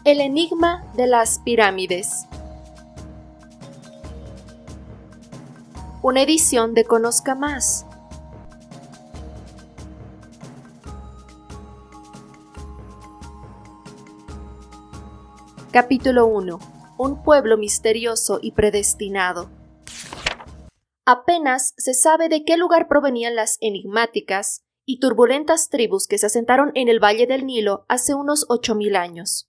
El enigma de las pirámides. Una edición de Conozca Más. Capítulo 1. Un pueblo misterioso y predestinado. Apenas se sabe de qué lugar provenían las enigmáticas y turbulentas tribus que se asentaron en el Valle del Nilo hace unos 8000 años.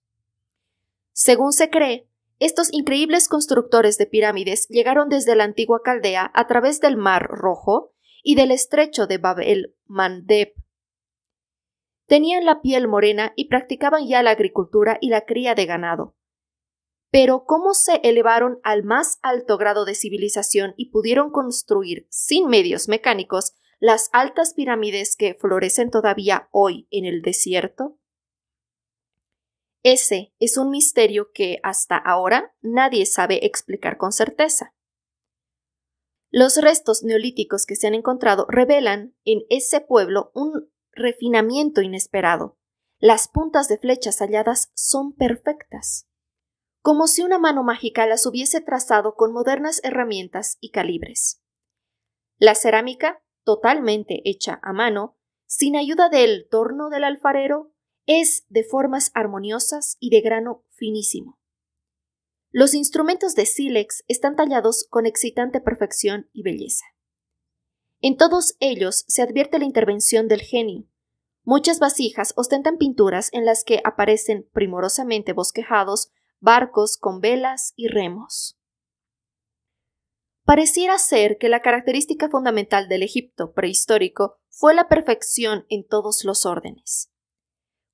Según se cree, estos increíbles constructores de pirámides llegaron desde la antigua Caldea a través del Mar Rojo y del estrecho de Bab el-Mandeb. Tenían la piel morena y practicaban ya la agricultura y la cría de ganado. Pero ¿cómo se elevaron al más alto grado de civilización y pudieron construir, sin medios mecánicos, las altas pirámides que florecen todavía hoy en el desierto? Ese es un misterio que hasta ahora nadie sabe explicar con certeza. Los restos neolíticos que se han encontrado revelan en ese pueblo un refinamiento inesperado. Las puntas de flechas halladas son perfectas, como si una mano mágica las hubiese trazado con modernas herramientas y calibres. La cerámica, totalmente hecha a mano, sin ayuda del torno del alfarero, es de formas armoniosas y de grano finísimo. Los instrumentos de sílex están tallados con excitante perfección y belleza. En todos ellos se advierte la intervención del genio. Muchas vasijas ostentan pinturas en las que aparecen primorosamente bosquejados barcos con velas y remos. Pareciera ser que la característica fundamental del Egipto prehistórico fue la perfección en todos los órdenes.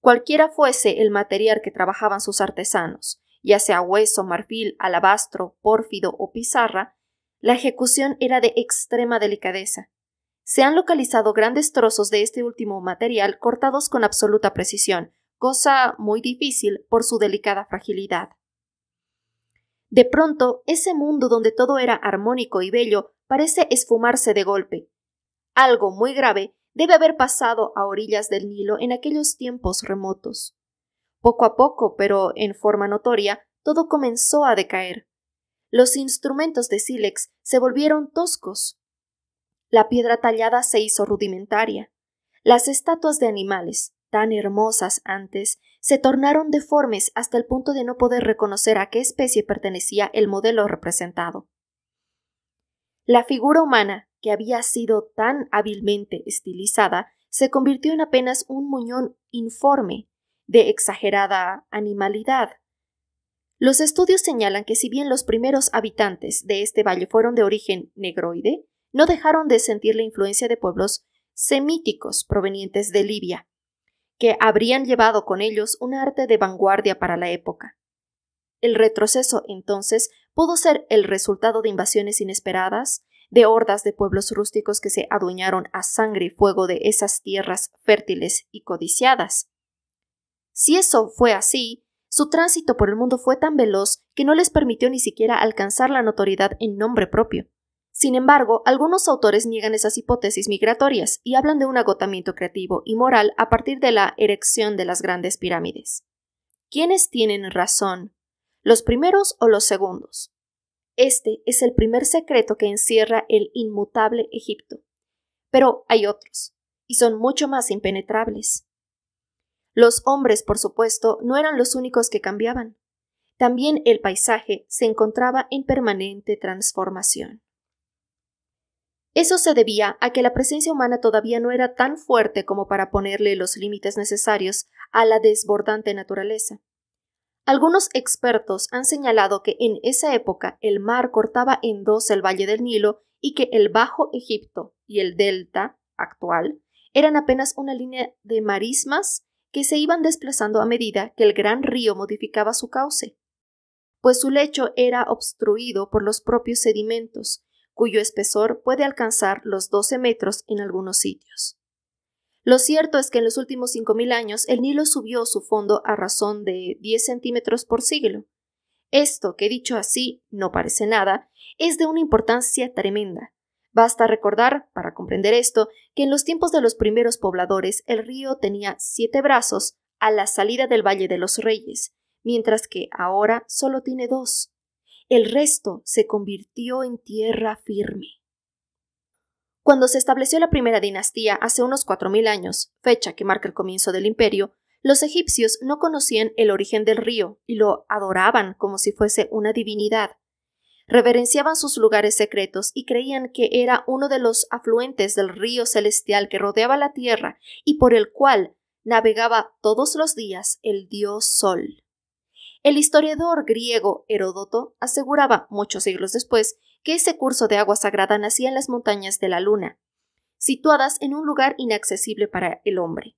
Cualquiera fuese el material que trabajaban sus artesanos, ya sea hueso, marfil, alabastro, pórfido o pizarra, la ejecución era de extrema delicadeza. Se han localizado grandes trozos de este último material cortados con absoluta precisión, cosa muy difícil por su delicada fragilidad. De pronto, ese mundo donde todo era armónico y bello parece esfumarse de golpe. Algo muy grave debe haber pasado a orillas del Nilo en aquellos tiempos remotos. Poco a poco, pero en forma notoria, todo comenzó a decaer. Los instrumentos de sílex se volvieron toscos. La piedra tallada se hizo rudimentaria. Las estatuas de animales, tan hermosas antes, se tornaron deformes hasta el punto de no poder reconocer a qué especie pertenecía el modelo representado. La figura humana, que había sido tan hábilmente estilizada, se convirtió en apenas un muñón informe, de exagerada animalidad. Los estudios señalan que si bien los primeros habitantes de este valle fueron de origen negroide, no dejaron de sentir la influencia de pueblos semíticos provenientes de Libia, que habrían llevado con ellos un arte de vanguardia para la época. El retroceso, entonces, pudo ser el resultado de invasiones inesperadas, de hordas de pueblos rústicos que se adueñaron a sangre y fuego de esas tierras fértiles y codiciadas. Si eso fue así, su tránsito por el mundo fue tan veloz que no les permitió ni siquiera alcanzar la notoriedad en nombre propio. Sin embargo, algunos autores niegan esas hipótesis migratorias y hablan de un agotamiento creativo y moral a partir de la erección de las grandes pirámides. ¿Quiénes tienen razón? ¿Los primeros o los segundos? Este es el primer secreto que encierra el inmutable Egipto. Pero hay otros, y son mucho más impenetrables. Los hombres, por supuesto, no eran los únicos que cambiaban. También el paisaje se encontraba en permanente transformación. Eso se debía a que la presencia humana todavía no era tan fuerte como para ponerle los límites necesarios a la desbordante naturaleza. Algunos expertos han señalado que en esa época el mar cortaba en dos el Valle del Nilo y que el Bajo Egipto y el delta actual eran apenas una línea de marismas que se iban desplazando a medida que el gran río modificaba su cauce, pues su lecho era obstruido por los propios sedimentos, cuyo espesor puede alcanzar los 12 metros en algunos sitios. Lo cierto es que en los últimos 5000 años el Nilo subió su fondo a razón de 10 centímetros por siglo. Esto, que dicho así no parece nada, es de una importancia tremenda. Basta recordar, para comprender esto, que en los tiempos de los primeros pobladores el río tenía 7 brazos a la salida del Valle de los Reyes, mientras que ahora solo tiene 2. El resto se convirtió en tierra firme. Cuando se estableció la primera dinastía hace unos 4000 años, fecha que marca el comienzo del imperio, los egipcios no conocían el origen del río y lo adoraban como si fuese una divinidad. Reverenciaban sus lugares secretos y creían que era uno de los afluentes del río celestial que rodeaba la tierra y por el cual navegaba todos los días el dios Sol. El historiador griego Heródoto aseguraba, muchos siglos después, que ese curso de agua sagrada nacía en las montañas de la Luna, situadas en un lugar inaccesible para el hombre.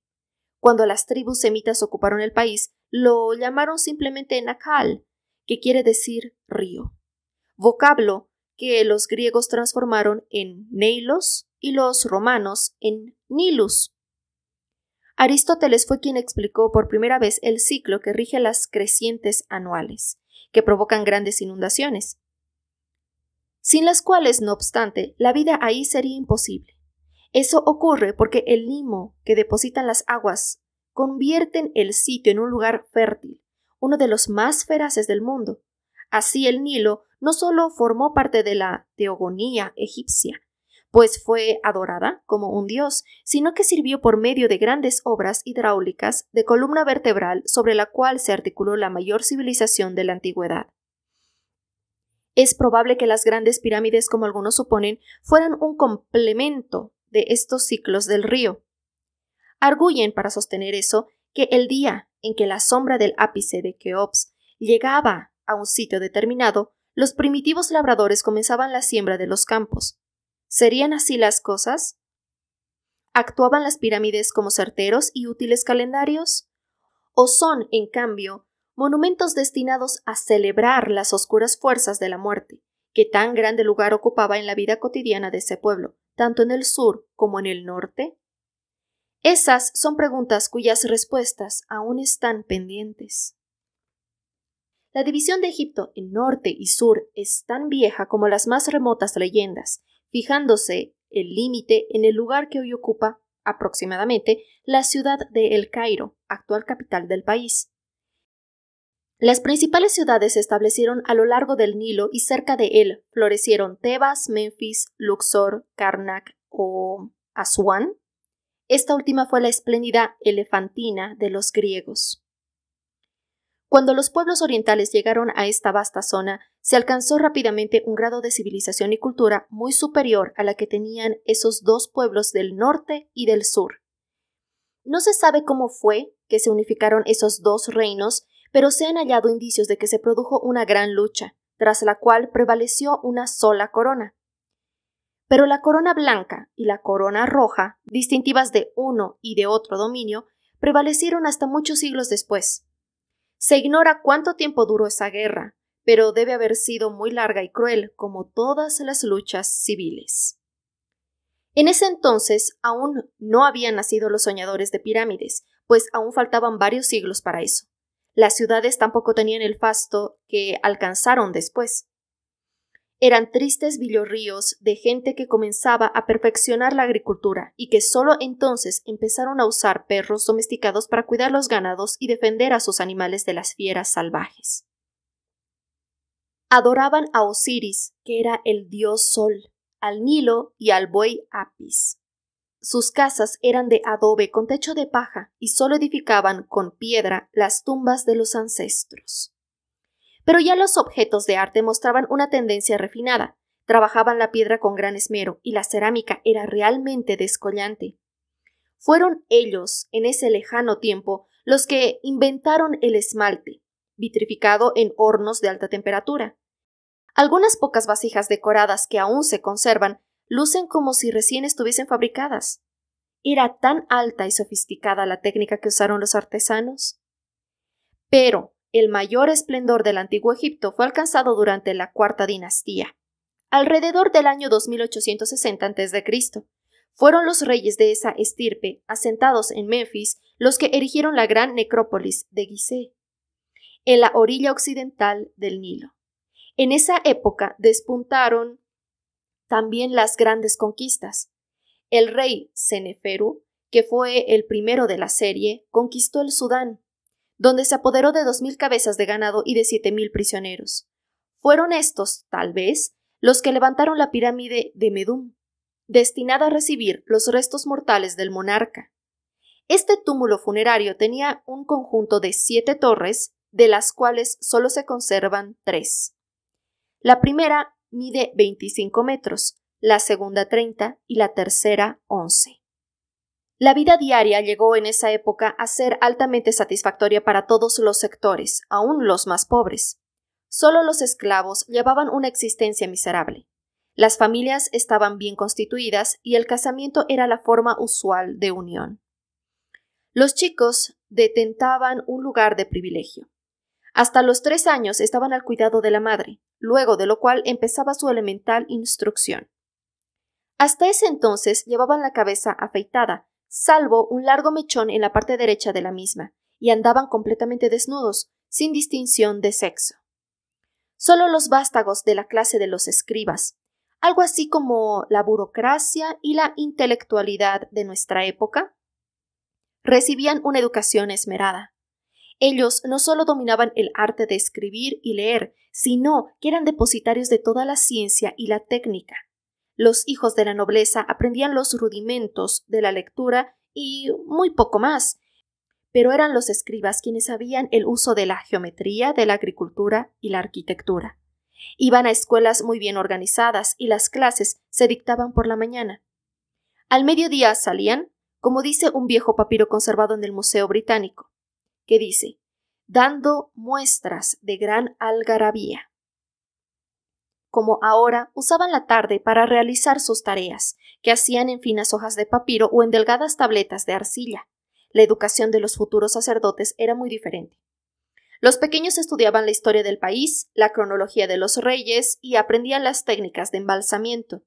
Cuando las tribus semitas ocuparon el país, lo llamaron simplemente Nakal, que quiere decir río, vocablo que los griegos transformaron en Neilos y los romanos en Nilus. Aristóteles fue quien explicó por primera vez el ciclo que rige las crecientes anuales, que provocan grandes inundaciones, sin las cuales, no obstante, la vida ahí sería imposible. Eso ocurre porque el limo que depositan las aguas convierten el sitio en un lugar fértil, uno de los más feraces del mundo. Así el Nilo no solo formó parte de la teogonía egipcia, pues fue adorada como un dios, sino que sirvió por medio de grandes obras hidráulicas de columna vertebral sobre la cual se articuló la mayor civilización de la antigüedad. Es probable que las grandes pirámides, como algunos suponen, fueran un complemento de estos ciclos del río. Arguyen para sostener eso que el día en que la sombra del ápice de Keops llegaba a un sitio determinado, los primitivos labradores comenzaban la siembra de los campos. ¿Serían así las cosas? ¿Actuaban las pirámides como certeros y útiles calendarios? ¿O son, en cambio, monumentos destinados a celebrar las oscuras fuerzas de la muerte, que tan grande lugar ocupaba en la vida cotidiana de ese pueblo, tanto en el sur como en el norte? Esas son preguntas cuyas respuestas aún están pendientes. La división de Egipto en norte y sur es tan vieja como las más remotas leyendas, fijándose el límite en el lugar que hoy ocupa, aproximadamente, la ciudad de El Cairo, actual capital del país. Las principales ciudades se establecieron a lo largo del Nilo y cerca de él florecieron Tebas, Menfis, Luxor, Karnak o Asuán. Esta última fue la espléndida Elefantina de los griegos. Cuando los pueblos orientales llegaron a esta vasta zona, se alcanzó rápidamente un grado de civilización y cultura muy superior a la que tenían esos dos pueblos del norte y del sur. No se sabe cómo fue que se unificaron esos dos reinos, pero se han hallado indicios de que se produjo una gran lucha, tras la cual prevaleció una sola corona. Pero la corona blanca y la corona roja, distintivas de uno y de otro dominio, prevalecieron hasta muchos siglos después. Se ignora cuánto tiempo duró esa guerra, pero debe haber sido muy larga y cruel, como todas las luchas civiles. En ese entonces aún no habían nacido los soñadores de pirámides, pues aún faltaban varios siglos para eso. Las ciudades tampoco tenían el fasto que alcanzaron después. Eran tristes villorríos de gente que comenzaba a perfeccionar la agricultura y que solo entonces empezaron a usar perros domesticados para cuidar los ganados y defender a sus animales de las fieras salvajes. Adoraban a Osiris, que era el dios Sol, al Nilo y al buey Apis. Sus casas eran de adobe con techo de paja y solo edificaban con piedra las tumbas de los ancestros. Pero ya los objetos de arte mostraban una tendencia refinada. Trabajaban la piedra con gran esmero y la cerámica era realmente descollante. Fueron ellos, en ese lejano tiempo, los que inventaron el esmalte, vitrificado en hornos de alta temperatura. Algunas pocas vasijas decoradas que aún se conservan lucen como si recién estuviesen fabricadas. ¿Era tan alta y sofisticada la técnica que usaron los artesanos? Pero el mayor esplendor del antiguo Egipto fue alcanzado durante la cuarta dinastía, alrededor del año 2860 a.C. Fueron los reyes de esa estirpe, asentados en Menfis, los que erigieron la gran necrópolis de Gizeh, en la orilla occidental del Nilo. En esa época despuntaron también las grandes conquistas. El rey Seneferu, que fue el primero de la serie, conquistó el Sudán, donde se apoderó de 2.000 cabezas de ganado y de 7.000 prisioneros. Fueron estos, tal vez, los que levantaron la pirámide de Medum, destinada a recibir los restos mortales del monarca. Este túmulo funerario tenía un conjunto de 7 torres, de las cuales solo se conservan 3. La primera mide 25 metros, la segunda 30 y la tercera 11. La vida diaria llegó en esa época a ser altamente satisfactoria para todos los sectores, aun los más pobres. Solo los esclavos llevaban una existencia miserable. Las familias estaban bien constituidas y el casamiento era la forma usual de unión. Los chicos detentaban un lugar de privilegio. Hasta los 3 años estaban al cuidado de la madre, luego de lo cual empezaba su elemental instrucción. Hasta ese entonces llevaban la cabeza afeitada, salvo un largo mechón en la parte derecha de la misma, y andaban completamente desnudos, sin distinción de sexo. Solo los vástagos de la clase de los escribas, algo así como la burocracia y la intelectualidad de nuestra época, recibían una educación esmerada. Ellos no solo dominaban el arte de escribir y leer, sino que eran depositarios de toda la ciencia y la técnica. Los hijos de la nobleza aprendían los rudimentos de la lectura y muy poco más, pero eran los escribas quienes sabían el uso de la geometría, de la agricultura y la arquitectura. Iban a escuelas muy bien organizadas y las clases se dictaban por la mañana. Al mediodía salían, como dice un viejo papiro conservado en el Museo Británico, que dice, dando muestras de gran algarabía. Como ahora, usaban la tarde para realizar sus tareas, que hacían en finas hojas de papiro o en delgadas tabletas de arcilla. La educación de los futuros sacerdotes era muy diferente. Los pequeños estudiaban la historia del país, la cronología de los reyes y aprendían las técnicas de embalsamiento.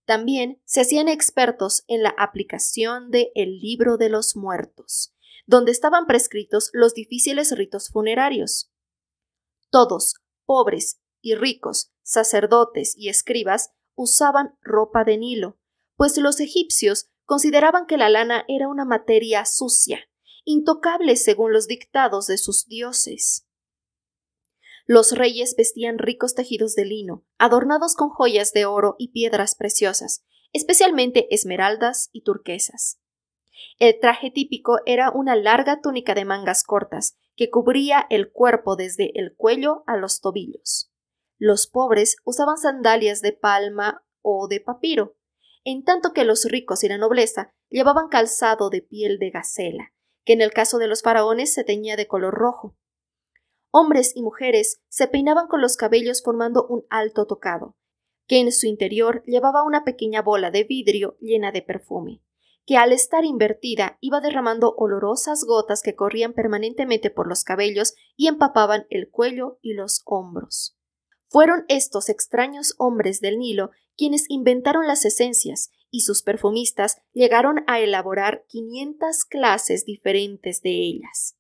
También se hacían expertos en la aplicación de El Libro de los Muertos, donde estaban prescritos los difíciles ritos funerarios. Todos, pobres y ricos, sacerdotes y escribas, usaban ropa de Nilo, pues los egipcios consideraban que la lana era una materia sucia, intocable según los dictados de sus dioses. Los reyes vestían ricos tejidos de lino, adornados con joyas de oro y piedras preciosas, especialmente esmeraldas y turquesas. El traje típico era una larga túnica de mangas cortas, que cubría el cuerpo desde el cuello a los tobillos. Los pobres usaban sandalias de palma o de papiro, en tanto que los ricos y la nobleza llevaban calzado de piel de gacela, que en el caso de los faraones se teñía de color rojo. Hombres y mujeres se peinaban con los cabellos formando un alto tocado, que en su interior llevaba una pequeña bola de vidrio llena de perfume, que al estar invertida iba derramando olorosas gotas que corrían permanentemente por los cabellos y empapaban el cuello y los hombros. Fueron estos extraños hombres del Nilo quienes inventaron las esencias y sus perfumistas llegaron a elaborar 500 clases diferentes de ellas.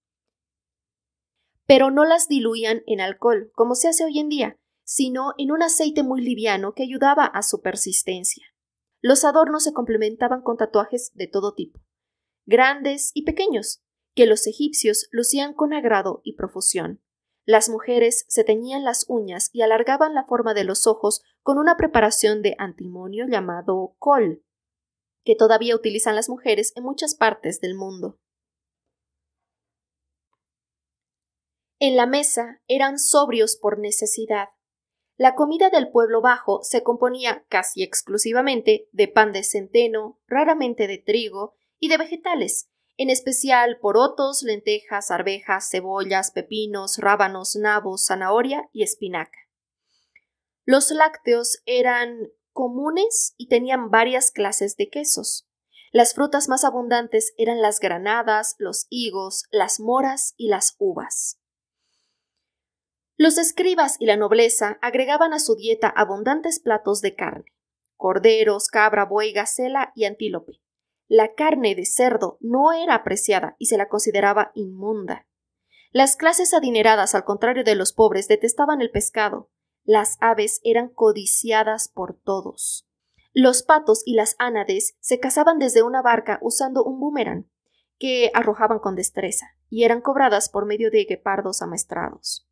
Pero no las diluían en alcohol, como se hace hoy en día, sino en un aceite muy liviano que ayudaba a su persistencia. Los adornos se complementaban con tatuajes de todo tipo, grandes y pequeños, que los egipcios lucían con agrado y profusión. Las mujeres se teñían las uñas y alargaban la forma de los ojos con una preparación de antimonio llamado col, que todavía utilizan las mujeres en muchas partes del mundo. En la mesa eran sobrios por necesidad. La comida del pueblo bajo se componía casi exclusivamente de pan de centeno, raramente de trigo y de vegetales, en especial porotos, lentejas, arvejas, cebollas, pepinos, rábanos, nabos, zanahoria y espinaca. Los lácteos eran comunes y tenían varias clases de quesos. Las frutas más abundantes eran las granadas, los higos, las moras y las uvas. Los escribas y la nobleza agregaban a su dieta abundantes platos de carne: corderos, cabra, buey, gacela y antílope. La carne de cerdo no era apreciada y se la consideraba inmunda. Las clases adineradas, al contrario de los pobres, detestaban el pescado. Las aves eran codiciadas por todos. Los patos y las ánades se cazaban desde una barca usando un boomerang, que arrojaban con destreza. y eran cobradas por medio de guepardos amaestrados.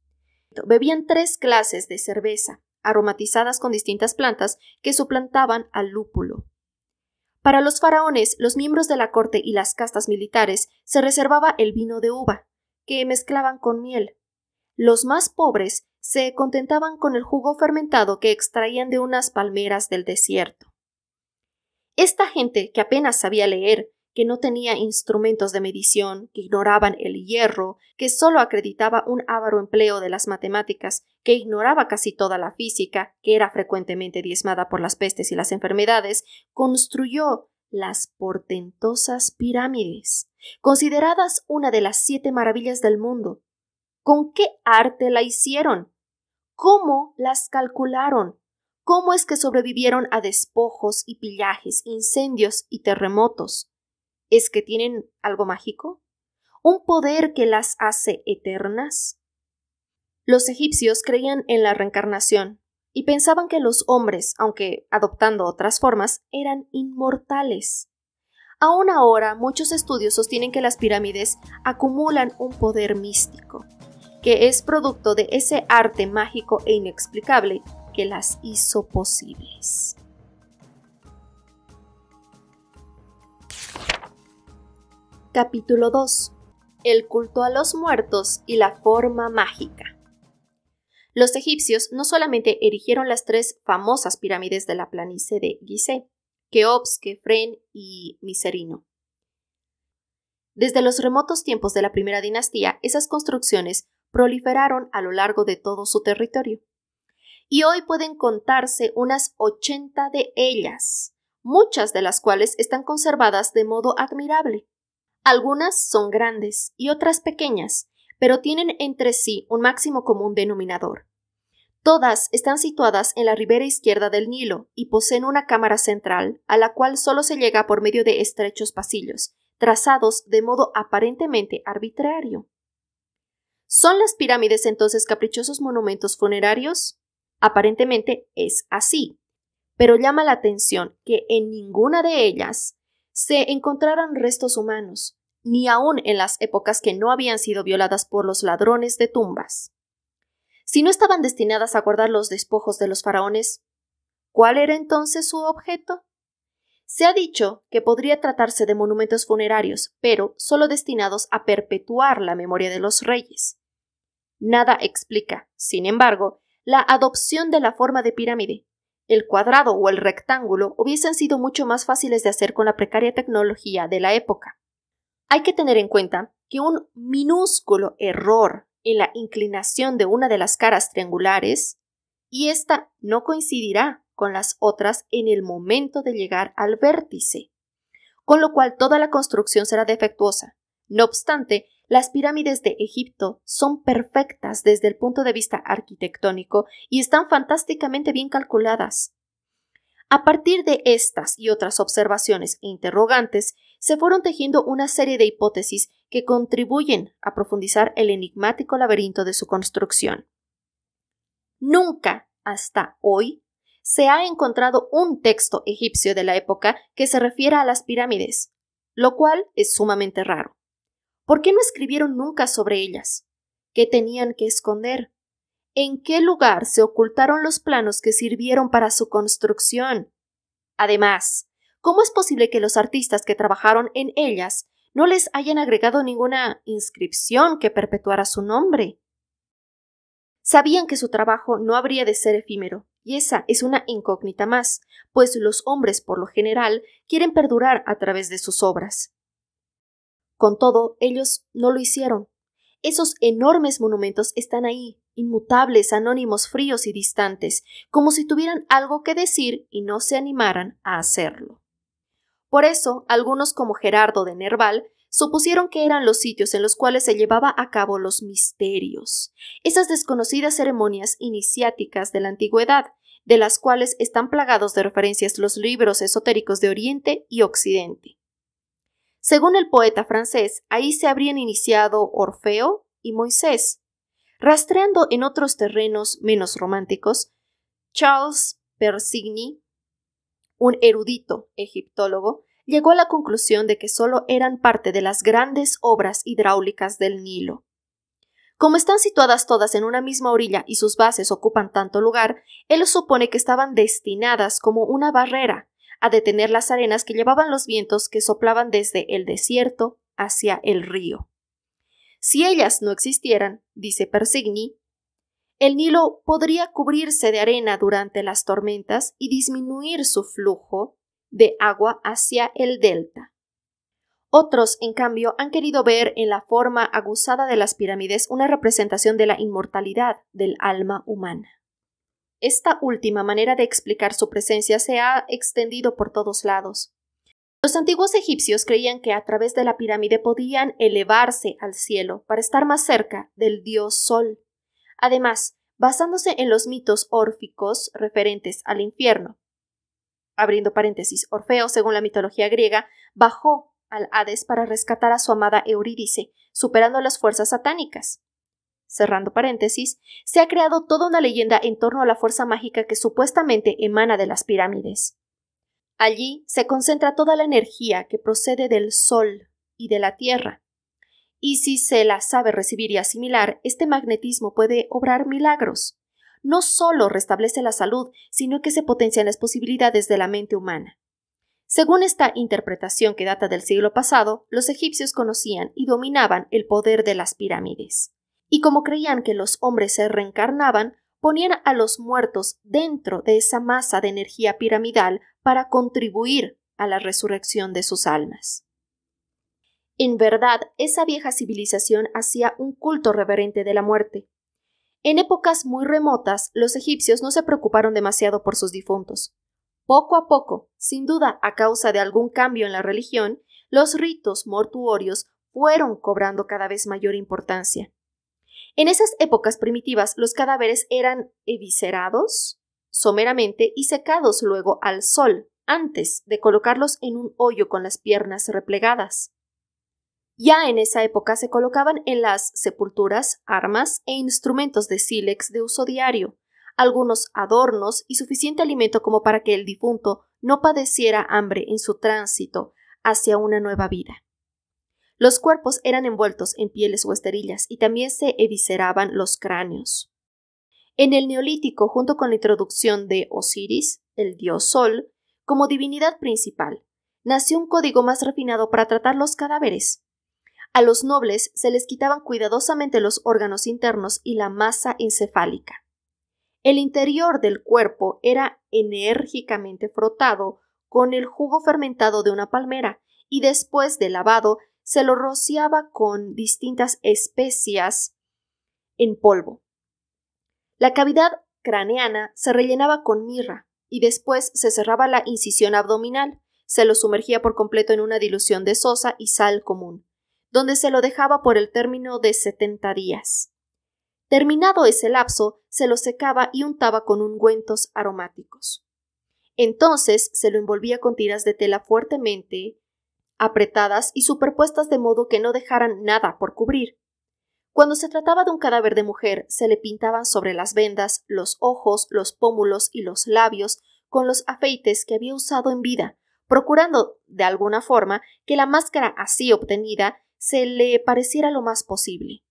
Bebían 3 clases de cerveza, aromatizadas con distintas plantas que suplantaban al lúpulo. Para los faraones, los miembros de la corte y las castas militares se reservaba el vino de uva, que mezclaban con miel. Los más pobres se contentaban con el jugo fermentado que extraían de unas palmeras del desierto. Esta gente, que apenas sabía leer, que no tenía instrumentos de medición, que ignoraban el hierro, que solo acreditaba un avaro empleo de las matemáticas, que ignoraba casi toda la física, que era frecuentemente diezmada por las pestes y las enfermedades, construyó las portentosas pirámides, consideradas una de las 7 maravillas del mundo. ¿Con qué arte la hicieron? ¿Cómo las calcularon? ¿Cómo es que sobrevivieron a despojos y pillajes, incendios y terremotos? ¿Es que tienen algo mágico? ¿Un poder que las hace eternas? Los egipcios creían en la reencarnación y pensaban que los hombres, aunque adoptando otras formas, eran inmortales. Aún ahora, muchos estudios sostienen que las pirámides acumulan un poder místico, que es producto de ese arte mágico e inexplicable que las hizo posibles. Capítulo 2. El culto a los muertos y la forma mágica. Los egipcios no solamente erigieron las 3 famosas pirámides de la planicie de Gizeh, Keops, Kefren y Miserino. Desde los remotos tiempos de la primera dinastía, esas construcciones proliferaron a lo largo de todo su territorio. Y hoy pueden contarse unas 80 de ellas, muchas de las cuales están conservadas de modo admirable. Algunas son grandes y otras pequeñas, pero tienen entre sí un máximo común denominador. Todas están situadas en la ribera izquierda del Nilo y poseen una cámara central a la cual solo se llega por medio de estrechos pasillos, trazados de modo aparentemente arbitrario. ¿Son las pirámides entonces caprichosos monumentos funerarios? Aparentemente es así, pero llama la atención que en ninguna de ellas se encontraran restos humanos, ni aun en las épocas que no habían sido violadas por los ladrones de tumbas. Si no estaban destinadas a guardar los despojos de los faraones, ¿cuál era entonces su objeto? Se ha dicho que podría tratarse de monumentos funerarios, pero solo destinados a perpetuar la memoria de los reyes. Nada explica, sin embargo, la adopción de la forma de pirámide. El cuadrado o el rectángulo hubiesen sido mucho más fáciles de hacer con la precaria tecnología de la época. Hay que tener en cuenta que un minúsculo error en la inclinación de una de las caras triangulares, y ésta no coincidirá con las otras en el momento de llegar al vértice, con lo cual toda la construcción será defectuosa. No obstante, las pirámides de Egipto son perfectas desde el punto de vista arquitectónico y están fantásticamente bien calculadas. A partir de estas y otras observaciones e interrogantes, se fueron tejiendo una serie de hipótesis que contribuyen a profundizar el enigmático laberinto de su construcción. Nunca, hasta hoy, se ha encontrado un texto egipcio de la época que se refiera a las pirámides, lo cual es sumamente raro. ¿Por qué no escribieron nunca sobre ellas? ¿Qué tenían que esconder? ¿En qué lugar se ocultaron los planos que sirvieron para su construcción? Además, ¿cómo es posible que los artistas que trabajaron en ellas no les hayan agregado ninguna inscripción que perpetuara su nombre? Sabían que su trabajo no habría de ser efímero, y esa es una incógnita más, pues los hombres, por lo general, quieren perdurar a través de sus obras. Con todo, ellos no lo hicieron. Esos enormes monumentos están ahí, inmutables, anónimos, fríos y distantes, como si tuvieran algo que decir y no se animaran a hacerlo. Por eso, algunos como Gerardo de Nerval supusieron que eran los sitios en los cuales se llevaba a cabo los misterios, esas desconocidas ceremonias iniciáticas de la antigüedad, de las cuales están plagados de referencias los libros esotéricos de Oriente y Occidente. Según el poeta francés, ahí se habrían iniciado Orfeo y Moisés. Rastreando en otros terrenos menos románticos, Charles Persigny, un erudito egiptólogo, llegó a la conclusión de que solo eran parte de las grandes obras hidráulicas del Nilo. Como están situadas todas en una misma orilla y sus bases ocupan tanto lugar, él supone que estaban destinadas como una barrera a detener las arenas que llevaban los vientos que soplaban desde el desierto hacia el río. Si ellas no existieran, dice Persigny, el Nilo podría cubrirse de arena durante las tormentas y disminuir su flujo de agua hacia el delta. Otros, en cambio, han querido ver en la forma aguzada de las pirámides una representación de la inmortalidad del alma humana. Esta última manera de explicar su presencia se ha extendido por todos lados. Los antiguos egipcios creían que a través de la pirámide podían elevarse al cielo para estar más cerca del dios Sol. Además, basándose en los mitos órficos referentes al infierno. Abriendo paréntesis, Orfeo, según la mitología griega, bajó al Hades para rescatar a su amada Eurídice, superando las fuerzas satánicas. Cerrando paréntesis, se ha creado toda una leyenda en torno a la fuerza mágica que supuestamente emana de las pirámides. Allí se concentra toda la energía que procede del Sol y de la Tierra. Y si se la sabe recibir y asimilar, este magnetismo puede obrar milagros. No solo restablece la salud, sino que se potencian las posibilidades de la mente humana. Según esta interpretación que data del siglo pasado, los egipcios conocían y dominaban el poder de las pirámides. Y como creían que los hombres se reencarnaban, ponían a los muertos dentro de esa masa de energía piramidal para contribuir a la resurrección de sus almas. En verdad, esa vieja civilización hacía un culto reverente de la muerte. En épocas muy remotas, los egipcios no se preocuparon demasiado por sus difuntos. Poco a poco, sin duda a causa de algún cambio en la religión, los ritos mortuorios fueron cobrando cada vez mayor importancia. En esas épocas primitivas, los cadáveres eran eviscerados someramente y secados luego al sol, antes de colocarlos en un hoyo con las piernas replegadas. Ya en esa época se colocaban en las sepulturas armas e instrumentos de sílex de uso diario, algunos adornos y suficiente alimento como para que el difunto no padeciera hambre en su tránsito hacia una nueva vida. Los cuerpos eran envueltos en pieles o esterillas y también se evisceraban los cráneos. En el Neolítico, junto con la introducción de Osiris, el dios Sol, como divinidad principal, nació un código más refinado para tratar los cadáveres. A los nobles se les quitaban cuidadosamente los órganos internos y la masa encefálica. El interior del cuerpo era enérgicamente frotado con el jugo fermentado de una palmera y después de lavado se lo rociaba con distintas especias en polvo. La cavidad craneana se rellenaba con mirra y después se cerraba la incisión abdominal, se lo sumergía por completo en una dilución de sosa y sal común, donde se lo dejaba por el término de 70 días. Terminado ese lapso, se lo secaba y untaba con ungüentos aromáticos. Entonces se lo envolvía con tiras de tela fuertemente apretadas y superpuestas de modo que no dejaran nada por cubrir. Cuando se trataba de un cadáver de mujer, se le pintaban sobre las vendas los ojos, los pómulos y los labios con los afeites que había usado en vida, procurando, de alguna forma, que la máscara así obtenida se le pareciera lo más posible.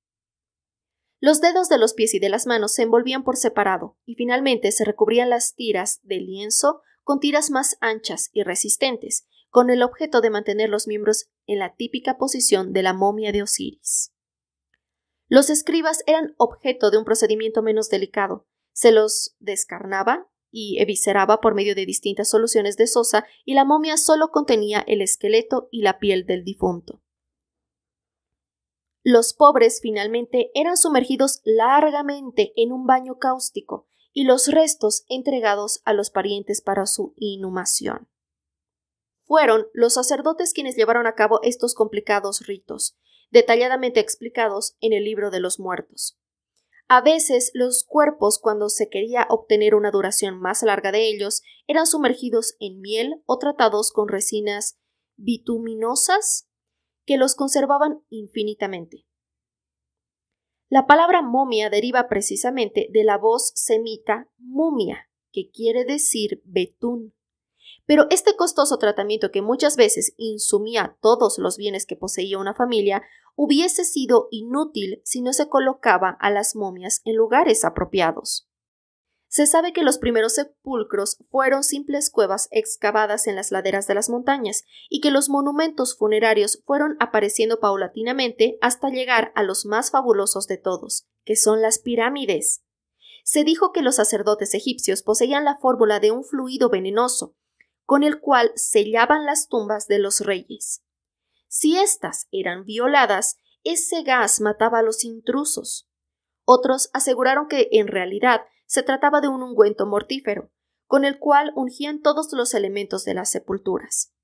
Los dedos de los pies y de las manos se envolvían por separado, y finalmente se recubrían las tiras de lienzo con tiras más anchas y resistentes, con el objeto de mantener los miembros en la típica posición de la momia de Osiris. Los escribas eran objeto de un procedimiento menos delicado. Se los descarnaba y evisceraba por medio de distintas soluciones de sosa y la momia solo contenía el esqueleto y la piel del difunto. Los pobres finalmente eran sumergidos largamente en un baño cáustico y los restos entregados a los parientes para su inhumación. Fueron los sacerdotes quienes llevaron a cabo estos complicados ritos, detalladamente explicados en el Libro de los Muertos. A veces los cuerpos, cuando se quería obtener una duración más larga de ellos, eran sumergidos en miel o tratados con resinas bituminosas que los conservaban infinitamente. La palabra momia deriva precisamente de la voz semita mumia, que quiere decir betún, Pero este costoso tratamiento, que muchas veces insumía todos los bienes que poseía una familia, hubiese sido inútil si no se colocaba a las momias en lugares apropiados. Se sabe que los primeros sepulcros fueron simples cuevas excavadas en las laderas de las montañas y que los monumentos funerarios fueron apareciendo paulatinamente hasta llegar a los más fabulosos de todos, que son las pirámides. Se dijo que los sacerdotes egipcios poseían la fórmula de un fluido venenoso, con el cual sellaban las tumbas de los reyes. Si éstas eran violadas, ese gas mataba a los intrusos. Otros aseguraron que, en realidad, se trataba de un ungüento mortífero, con el cual ungían todos los elementos de las sepulturas.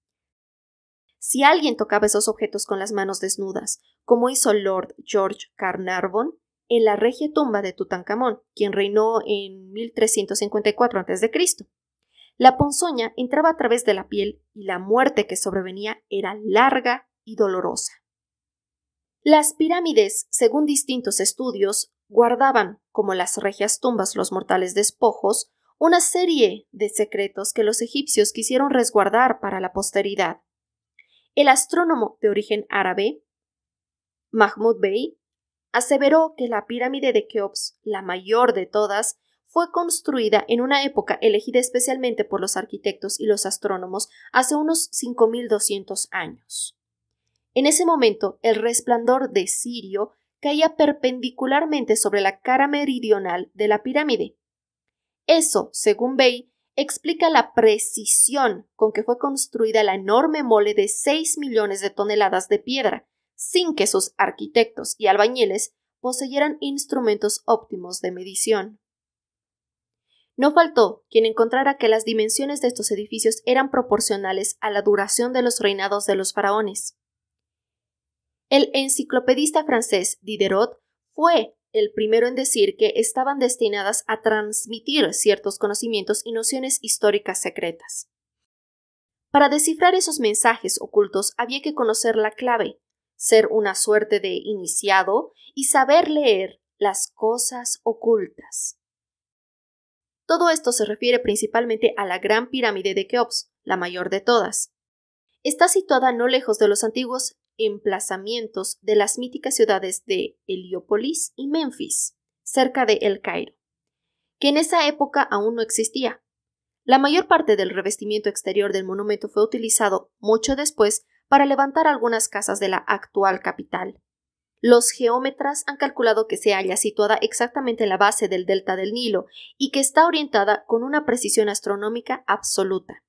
Si alguien tocaba esos objetos con las manos desnudas, como hizo Lord George Carnarvon en la regia tumba de Tutankamón, quien reinó en 1354 a.C., la ponzoña entraba a través de la piel y la muerte que sobrevenía era larga y dolorosa. Las pirámides, según distintos estudios, guardaban, como las regias tumbas los mortales despojos, una serie de secretos que los egipcios quisieron resguardar para la posteridad. El astrónomo de origen árabe, Mahmud Bey, aseveró que la pirámide de Keops, la mayor de todas, fue construida en una época elegida especialmente por los arquitectos y los astrónomos hace unos 5.200 años. En ese momento, el resplandor de Sirio caía perpendicularmente sobre la cara meridional de la pirámide. Eso, según Bey, explica la precisión con que fue construida la enorme mole de 6 millones de toneladas de piedra, sin que sus arquitectos y albañiles poseyeran instrumentos óptimos de medición. No faltó quien encontrara que las dimensiones de estos edificios eran proporcionales a la duración de los reinados de los faraones. El enciclopedista francés Diderot fue el primero en decir que estaban destinadas a transmitir ciertos conocimientos y nociones históricas secretas. Para descifrar esos mensajes ocultos había que conocer la clave, ser una suerte de iniciado y saber leer las cosas ocultas. Todo esto se refiere principalmente a la Gran Pirámide de Keops, la mayor de todas. Está situada no lejos de los antiguos emplazamientos de las míticas ciudades de Heliópolis y Memphis, cerca de El Cairo, que en esa época aún no existía. La mayor parte del revestimiento exterior del monumento fue utilizado mucho después para levantar algunas casas de la actual capital. Los geómetras han calculado que se halla situada exactamente en la base del delta del Nilo y que está orientada con una precisión astronómica absoluta.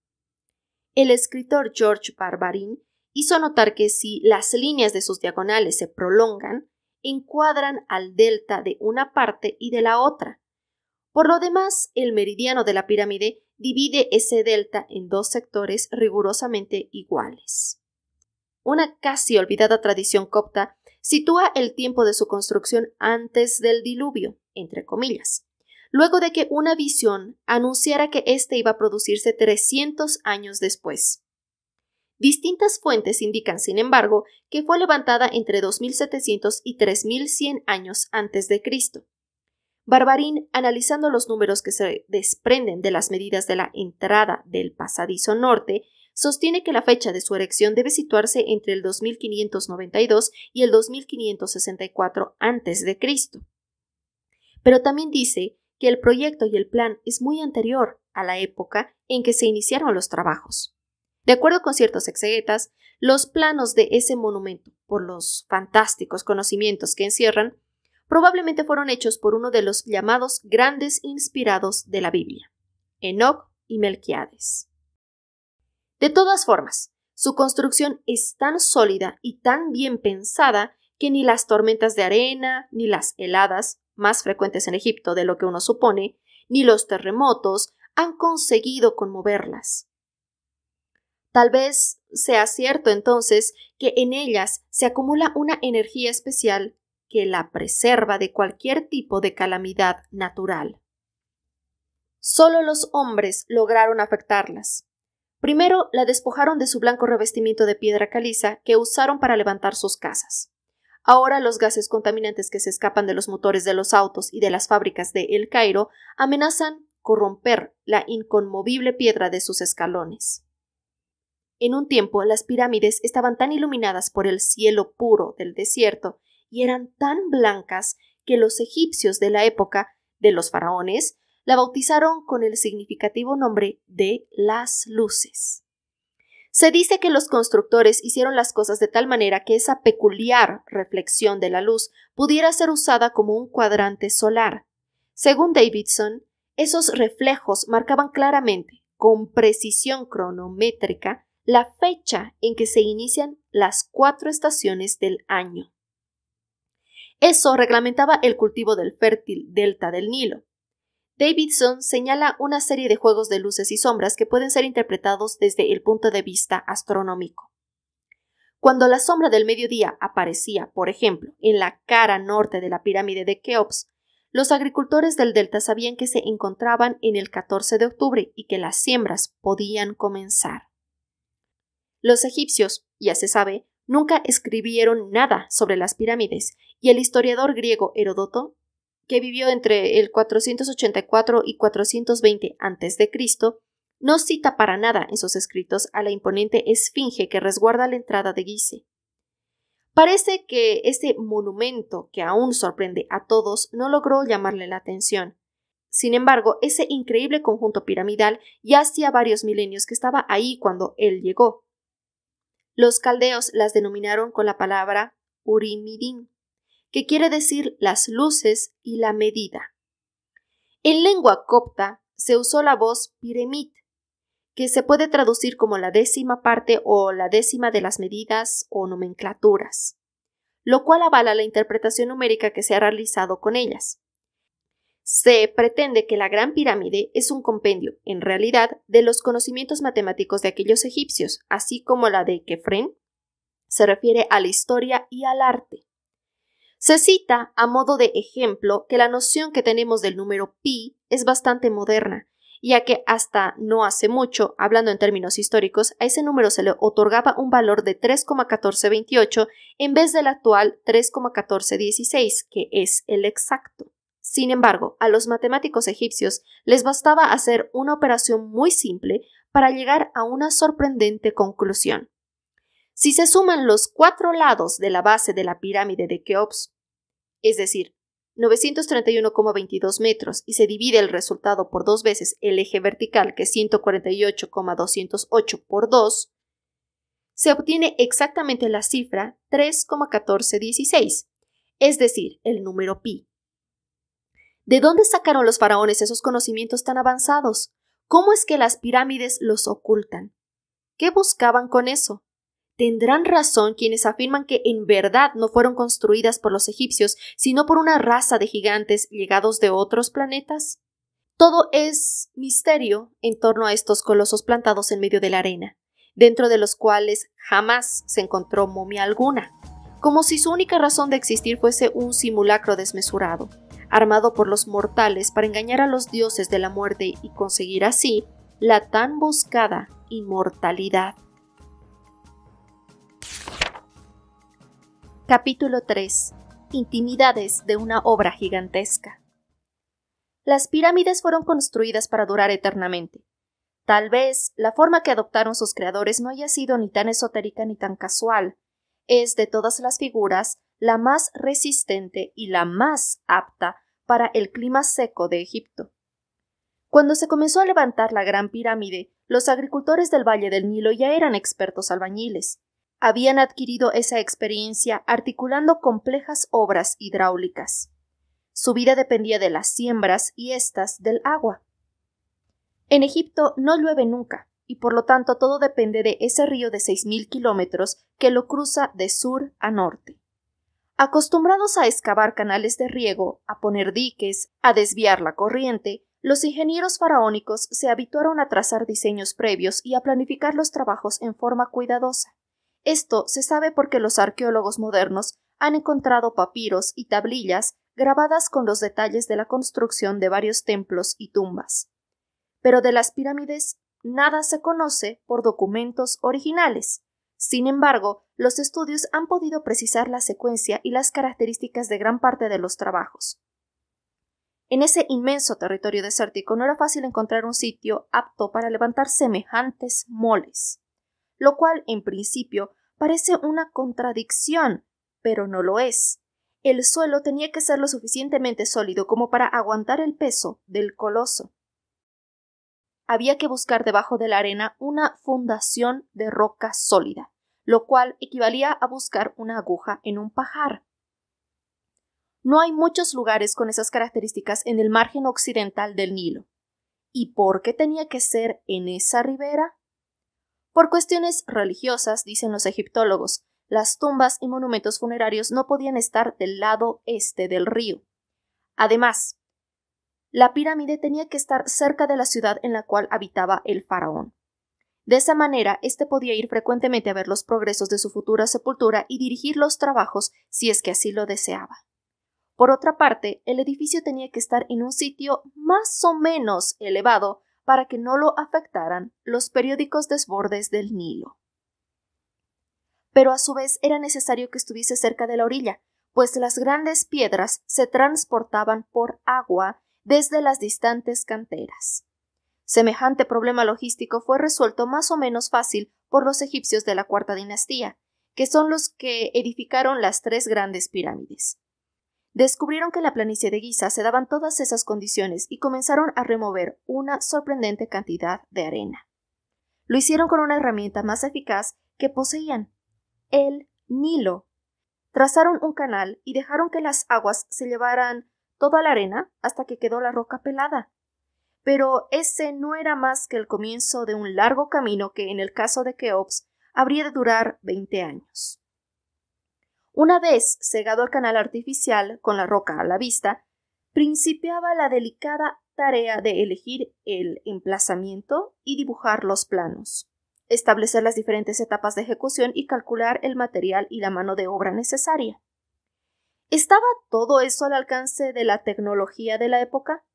El escritor George Barbarin hizo notar que si las líneas de sus diagonales se prolongan, encuadran al delta de una parte y de la otra. Por lo demás, el meridiano de la pirámide divide ese delta en dos sectores rigurosamente iguales. Una casi olvidada tradición copta sitúa el tiempo de su construcción antes del diluvio, entre comillas, luego de que una visión anunciara que éste iba a producirse 300 años después. Distintas fuentes indican, sin embargo, que fue levantada entre 2700 y 3100 años antes de Cristo. Barbarin, analizando los números que se desprenden de las medidas de la entrada del pasadizo norte, sostiene que la fecha de su erección debe situarse entre el 2592 y el 2564 a.C. Pero también dice que el proyecto y el plan es muy anterior a la época en que se iniciaron los trabajos. De acuerdo con ciertos exegetas, los planos de ese monumento, por los fantásticos conocimientos que encierran, probablemente fueron hechos por uno de los llamados grandes inspirados de la Biblia, Enoc y Melquiades. De todas formas, su construcción es tan sólida y tan bien pensada que ni las tormentas de arena, ni las heladas, más frecuentes en Egipto de lo que uno supone, ni los terremotos han conseguido conmoverlas. Tal vez sea cierto entonces que en ellas se acumula una energía especial que la preserva de cualquier tipo de calamidad natural. Solo los hombres lograron afectarlas. Primero la despojaron de su blanco revestimiento de piedra caliza que usaron para levantar sus casas. Ahora los gases contaminantes que se escapan de los motores de los autos y de las fábricas de El Cairo amenazan corromper la inconmovible piedra de sus escalones. En un tiempo las pirámides estaban tan iluminadas por el cielo puro del desierto y eran tan blancas que los egipcios de la época de los faraones la bautizaron con el significativo nombre de las luces. Se dice que los constructores hicieron las cosas de tal manera que esa peculiar reflexión de la luz pudiera ser usada como un cuadrante solar. Según Davidson, esos reflejos marcaban claramente, con precisión cronométrica, la fecha en que se inician las 4 estaciones del año. Eso reglamentaba el cultivo del fértil delta del Nilo. Davidson señala una serie de juegos de luces y sombras que pueden ser interpretados desde el punto de vista astronómico. Cuando la sombra del mediodía aparecía, por ejemplo, en la cara norte de la pirámide de Keops, los agricultores del delta sabían que se encontraban en el 14 de octubre y que las siembras podían comenzar. Los egipcios, ya se sabe, nunca escribieron nada sobre las pirámides, y el historiador griego Heródoto, que vivió entre el 484 y 420 a.C., no cita para nada en sus escritos a la imponente esfinge que resguarda la entrada de Gizeh. Parece que este monumento, que aún sorprende a todos, no logró llamarle la atención. Sin embargo, ese increíble conjunto piramidal ya hacía varios milenios que estaba ahí cuando él llegó. Los caldeos las denominaron con la palabra Urim-Midin, que quiere decir las luces y la medida. En lengua copta se usó la voz piremit, que se puede traducir como la 10ª parte o la 10ª de las medidas o nomenclaturas, lo cual avala la interpretación numérica que se ha realizado con ellas. Se pretende que la Gran Pirámide es un compendio, en realidad, de los conocimientos matemáticos de aquellos egipcios, así como la de Kefren se refiere a la historia y al arte. Se cita, a modo de ejemplo, que la noción que tenemos del número pi es bastante moderna, ya que hasta no hace mucho, hablando en términos históricos, a ese número se le otorgaba un valor de 3,1428 en vez del actual 3,1416, que es el exacto. Sin embargo, a los matemáticos egipcios les bastaba hacer una operación muy simple para llegar a una sorprendente conclusión. Si se suman los 4 lados de la base de la pirámide de Keops, es decir, 931,22 metros, y se divide el resultado por 2 veces el eje vertical, que es 148,208 por 2, se obtiene exactamente la cifra 3,1416, es decir, el número pi. ¿De dónde sacaron los faraones esos conocimientos tan avanzados? ¿Cómo es que las pirámides los ocultan? ¿Qué buscaban con eso? ¿Tendrán razón quienes afirman que en verdad no fueron construidas por los egipcios, sino por una raza de gigantes llegados de otros planetas? Todo es misterio en torno a estos colosos plantados en medio de la arena, dentro de los cuales jamás se encontró momia alguna, como si su única razón de existir fuese un simulacro desmesurado, armado por los mortales para engañar a los dioses de la muerte y conseguir así la tan buscada inmortalidad. Capítulo 3. Intimidades de una obra gigantesca. Las pirámides fueron construidas para durar eternamente. Tal vez la forma que adoptaron sus creadores no haya sido ni tan esotérica ni tan casual. Es, de todas las figuras, la más resistente y la más apta para el clima seco de Egipto. Cuando se comenzó a levantar la Gran Pirámide, los agricultores del Valle del Nilo ya eran expertos albañiles. Habían adquirido esa experiencia articulando complejas obras hidráulicas. Su vida dependía de las siembras y éstas del agua. En Egipto no llueve nunca, y por lo tanto todo depende de ese río de 6.000 kilómetros que lo cruza de sur a norte. Acostumbrados a excavar canales de riego, a poner diques, a desviar la corriente, los ingenieros faraónicos se habituaron a trazar diseños previos y a planificar los trabajos en forma cuidadosa. Esto se sabe porque los arqueólogos modernos han encontrado papiros y tablillas grabadas con los detalles de la construcción de varios templos y tumbas. Pero de las pirámides nada se conoce por documentos originales. Sin embargo, los estudios han podido precisar la secuencia y las características de gran parte de los trabajos. En ese inmenso territorio desértico no era fácil encontrar un sitio apto para levantar semejantes moles, lo cual, en principio, parece una contradicción, pero no lo es. El suelo tenía que ser lo suficientemente sólido como para aguantar el peso del coloso. Había que buscar debajo de la arena una fundación de roca sólida, lo cual equivalía a buscar una aguja en un pajar. No hay muchos lugares con esas características en el margen occidental del Nilo. ¿Y por qué tenía que ser en esa ribera? Por cuestiones religiosas, dicen los egiptólogos, las tumbas y monumentos funerarios no podían estar del lado este del río. Además, la pirámide tenía que estar cerca de la ciudad en la cual habitaba el faraón. De esa manera, éste podía ir frecuentemente a ver los progresos de su futura sepultura y dirigir los trabajos si es que así lo deseaba. Por otra parte, el edificio tenía que estar en un sitio más o menos elevado para que no lo afectaran los periódicos desbordes del Nilo. Pero a su vez era necesario que estuviese cerca de la orilla, pues las grandes piedras se transportaban por agua desde las distantes canteras. Semejante problema logístico fue resuelto más o menos fácil por los egipcios de la cuarta dinastía, que son los que edificaron las 3 grandes pirámides. Descubrieron que en la planicie de Giza se daban todas esas condiciones y comenzaron a remover una sorprendente cantidad de arena. Lo hicieron con una herramienta más eficaz que poseían, el Nilo. Trazaron un canal y dejaron que las aguas se llevaran toda la arena hasta que quedó la roca pelada. Pero ese no era más que el comienzo de un largo camino que, en el caso de Keops, habría de durar 20 años. Una vez cegado el canal artificial con la roca a la vista, principiaba la delicada tarea de elegir el emplazamiento y dibujar los planos, establecer las diferentes etapas de ejecución y calcular el material y la mano de obra necesaria. ¿Estaba todo eso al alcance de la tecnología de la época?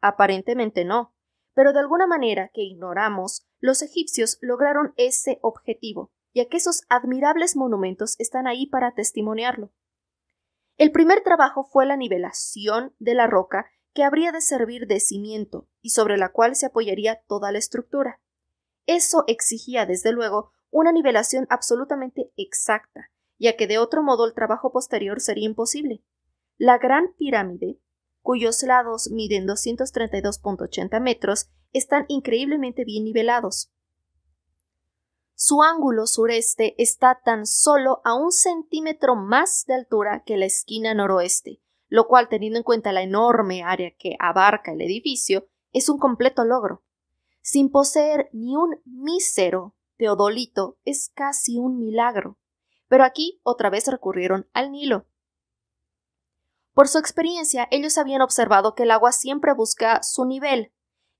Aparentemente no, pero de alguna manera que ignoramos, los egipcios lograron ese objetivo, ya que esos admirables monumentos están ahí para testimoniarlo. El primer trabajo fue la nivelación de la roca que habría de servir de cimiento y sobre la cual se apoyaría toda la estructura. Eso exigía, desde luego, una nivelación absolutamente exacta, ya que de otro modo el trabajo posterior sería imposible. La Gran Pirámide, cuyos lados miden 232.80 metros, están increíblemente bien nivelados. Su ángulo sureste está tan solo a 1 centímetro más de altura que la esquina noroeste, lo cual, teniendo en cuenta la enorme área que abarca el edificio, es un completo logro. Sin poseer ni un mísero teodolito, es casi un milagro. Pero aquí otra vez recurrieron al Nilo. Por su experiencia, ellos habían observado que el agua siempre busca su nivel.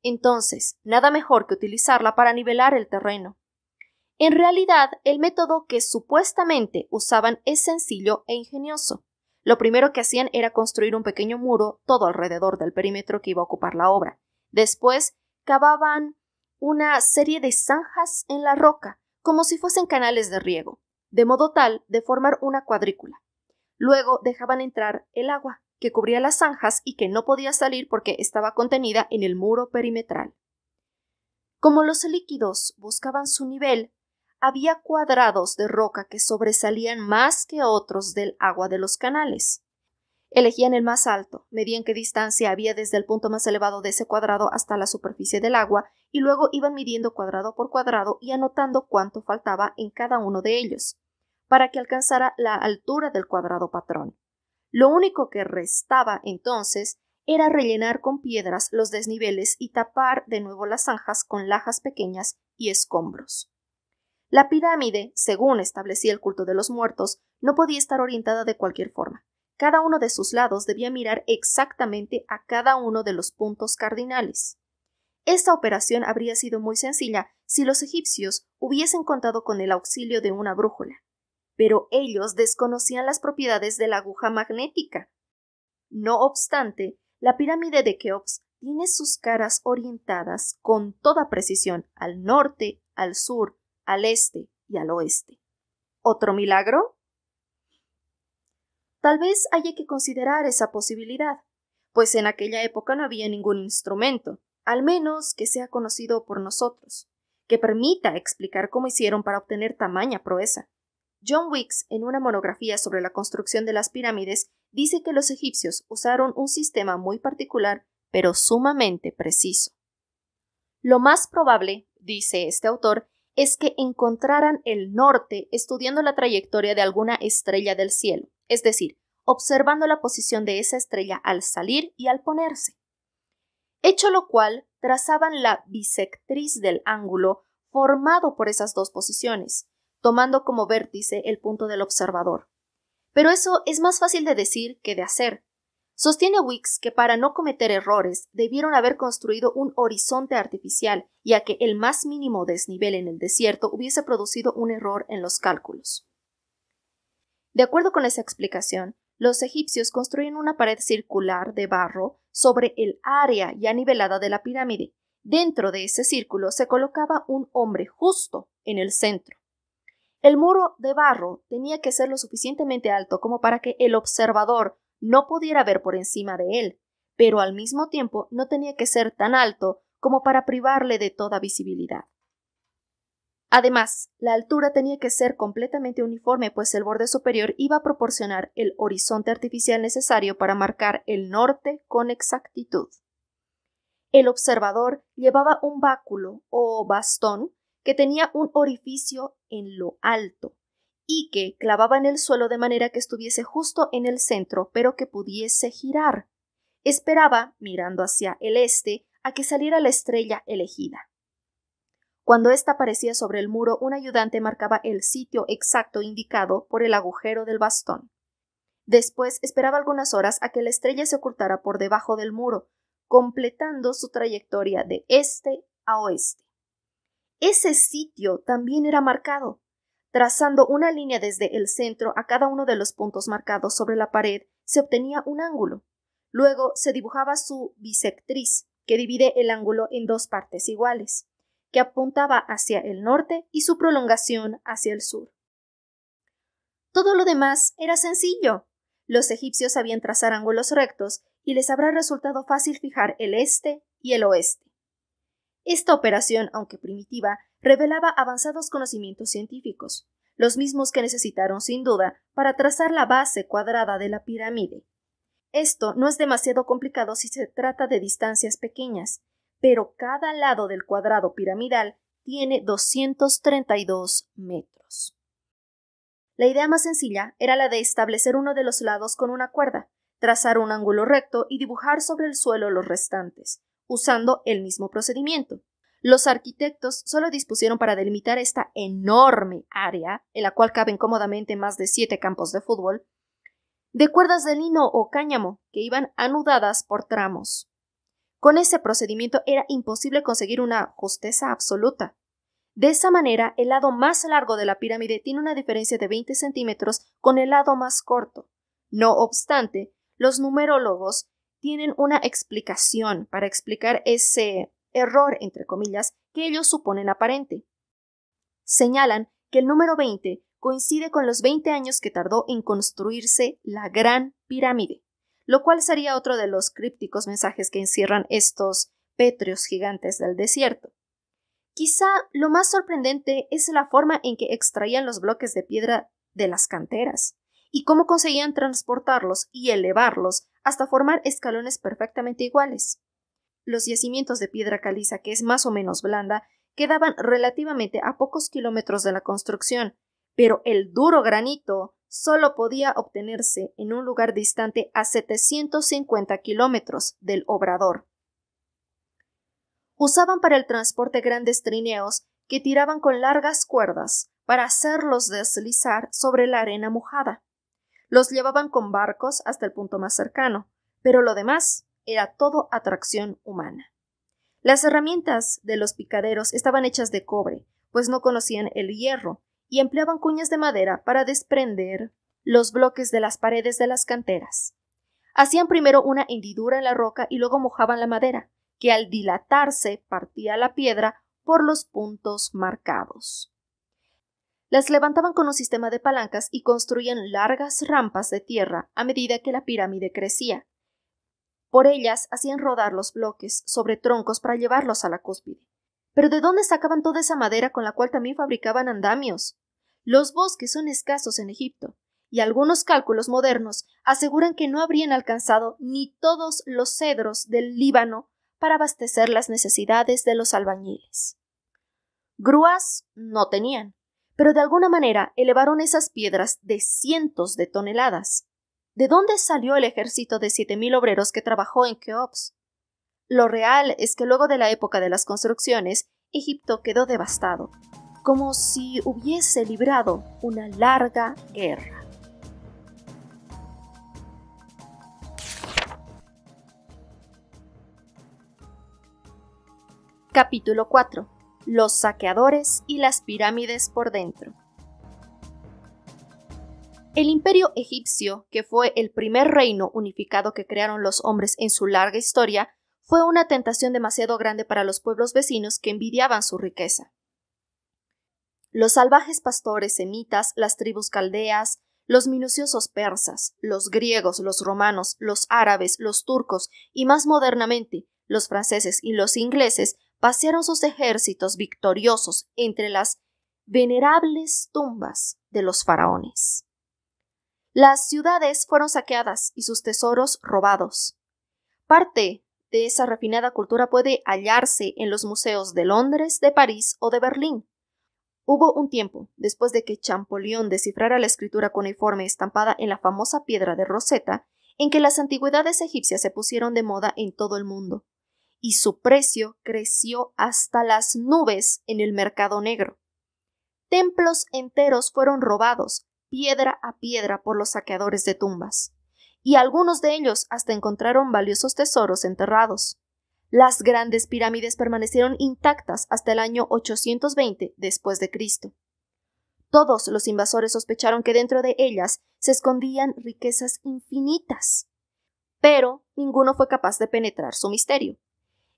Entonces, nada mejor que utilizarla para nivelar el terreno. En realidad, el método que supuestamente usaban es sencillo e ingenioso. Lo primero que hacían era construir un pequeño muro todo alrededor del perímetro que iba a ocupar la obra. Después, cavaban una serie de zanjas en la roca, como si fuesen canales de riego, de modo tal de formar una cuadrícula. Luego dejaban entrar el agua, que cubría las zanjas y que no podía salir porque estaba contenida en el muro perimetral. Como los líquidos buscaban su nivel, había cuadrados de roca que sobresalían más que otros del agua de los canales. Elegían el más alto, medían qué distancia había desde el punto más elevado de ese cuadrado hasta la superficie del agua y luego iban midiendo cuadrado por cuadrado y anotando cuánto faltaba en cada uno de ellos, para que alcanzara la altura del cuadrado patrón. Lo único que restaba entonces era rellenar con piedras los desniveles y tapar de nuevo las zanjas con lajas pequeñas y escombros. La pirámide, según establecía el culto de los muertos, no podía estar orientada de cualquier forma. Cada uno de sus lados debía mirar exactamente a cada uno de los puntos cardinales. Esta operación habría sido muy sencilla si los egipcios hubiesen contado con el auxilio de una brújula, pero ellos desconocían las propiedades de la aguja magnética. No obstante, la pirámide de Keops tiene sus caras orientadas con toda precisión al norte, al sur, al este y al oeste. ¿Otro milagro? Tal vez haya que considerar esa posibilidad. pues en aquella época no había ningún instrumento, al menos que sea conocido por nosotros, que permita explicar cómo hicieron para obtener tamaña proeza. John Weeks, en una monografía sobre la construcción de las pirámides, dice que los egipcios usaron un sistema muy particular, pero sumamente preciso. Lo más probable, dice este autor, es que encontraran el norte estudiando la trayectoria de alguna estrella del cielo, es decir, observando la posición de esa estrella al salir y al ponerse. Hecho lo cual, trazaban la bisectriz del ángulo formado por esas dos posiciones, tomando como vértice el punto del observador. Pero eso es más fácil de decir que de hacer. Sostiene Weeks que para no cometer errores debieron haber construido un horizonte artificial, ya que el más mínimo desnivel en el desierto hubiese producido un error en los cálculos. De acuerdo con esa explicación, los egipcios construyen una pared circular de barro sobre el área ya nivelada de la pirámide. Dentro de ese círculo se colocaba un hombre justo en el centro. El muro de barro tenía que ser lo suficientemente alto como para que el observador no pudiera ver por encima de él, pero al mismo tiempo no tenía que ser tan alto como para privarle de toda visibilidad. Además, la altura tenía que ser completamente uniforme, pues el borde superior iba a proporcionar el horizonte artificial necesario para marcar el norte con exactitud. El observador llevaba un báculo o bastón que tenía un orificio en lo alto y que clavaba en el suelo de manera que estuviese justo en el centro, pero que pudiese girar. Esperaba, mirando hacia el este, a que saliera la estrella elegida. Cuando ésta aparecía sobre el muro, un ayudante marcaba el sitio exacto indicado por el agujero del bastón. Después esperaba algunas horas a que la estrella se ocultara por debajo del muro, completando su trayectoria de este a oeste. Ese sitio también era marcado. Trazando una línea desde el centro a cada uno de los puntos marcados sobre la pared, se obtenía un ángulo. Luego se dibujaba su bisectriz, que divide el ángulo en dos partes iguales, que apuntaba hacia el norte y su prolongación hacia el sur. Todo lo demás era sencillo. Los egipcios sabían trazar ángulos rectos y les habrá resultado fácil fijar el este y el oeste. Esta operación, aunque primitiva, revelaba avanzados conocimientos científicos, los mismos que necesitaron sin duda para trazar la base cuadrada de la pirámide. Esto no es demasiado complicado si se trata de distancias pequeñas, pero cada lado del cuadrado piramidal tiene 232 metros. La idea más sencilla era la de establecer uno de los lados con una cuerda, trazar un ángulo recto y dibujar sobre el suelo los restantes, usando el mismo procedimiento. Los arquitectos solo dispusieron para delimitar esta enorme área, en la cual caben cómodamente más de 7 campos de fútbol, de cuerdas de lino o cáñamo que iban anudadas por tramos. Con ese procedimiento era imposible conseguir una justeza absoluta. De esa manera, el lado más largo de la pirámide tiene una diferencia de 20 centímetros con el lado más corto. No obstante, los numerólogos tienen una explicación para explicar ese error, entre comillas, que ellos suponen aparente. Señalan que el número 20 coincide con los 20 años que tardó en construirse la Gran Pirámide, lo cual sería otro de los crípticos mensajes que encierran estos pétreos gigantes del desierto. Quizá lo más sorprendente es la forma en que extraían los bloques de piedra de las canteras y cómo conseguían transportarlos y elevarlos hasta formar escalones perfectamente iguales. Los yacimientos de piedra caliza, que es más o menos blanda, quedaban relativamente a pocos kilómetros de la construcción, pero el duro granito solo podía obtenerse en un lugar distante a 750 kilómetros del obrador. Usaban para el transporte grandes trineos que tiraban con largas cuerdas para hacerlos deslizar sobre la arena mojada. Los llevaban con barcos hasta el punto más cercano, pero lo demás era todo atracción humana. Las herramientas de los picaderos estaban hechas de cobre, pues no conocían el hierro, y empleaban cuñas de madera para desprender los bloques de las paredes de las canteras. Hacían primero una hendidura en la roca y luego mojaban la madera, que al dilatarse partía la piedra por los puntos marcados. Las levantaban con un sistema de palancas y construían largas rampas de tierra a medida que la pirámide crecía. Por ellas hacían rodar los bloques sobre troncos para llevarlos a la cúspide. ¿Pero de dónde sacaban toda esa madera con la cual también fabricaban andamios? Los bosques son escasos en Egipto, y algunos cálculos modernos aseguran que no habrían alcanzado ni todos los cedros del Líbano para abastecer las necesidades de los albañiles. Grúas no tenían, pero de alguna manera elevaron esas piedras de cientos de toneladas. ¿De dónde salió el ejército de 7,000 obreros que trabajó en Keops? Lo real es que luego de la época de las construcciones, Egipto quedó devastado, como si hubiese librado una larga guerra. Capítulo 4. Los saqueadores y las pirámides por dentro. El imperio egipcio, que fue el primer reino unificado que crearon los hombres en su larga historia, fue una tentación demasiado grande para los pueblos vecinos que envidiaban su riqueza. Los salvajes pastores semitas, las tribus caldeas, los minuciosos persas, los griegos, los romanos, los árabes, los turcos y más modernamente los franceses y los ingleses pasearon sus ejércitos victoriosos entre las venerables tumbas de los faraones. Las ciudades fueron saqueadas y sus tesoros robados. Parte de esa refinada cultura puede hallarse en los museos de Londres, de París o de Berlín. Hubo un tiempo, después de que Champollion descifrara la escritura cuneiforme estampada en la famosa piedra de Rosetta, en que las antigüedades egipcias se pusieron de moda en todo el mundo, y su precio creció hasta las nubes en el mercado negro. Templos enteros fueron robados, piedra a piedra, por los saqueadores de tumbas, y algunos de ellos hasta encontraron valiosos tesoros enterrados. Las grandes pirámides permanecieron intactas hasta el año 820 después de Cristo. Todos los invasores sospecharon que dentro de ellas se escondían riquezas infinitas, pero ninguno fue capaz de penetrar su misterio.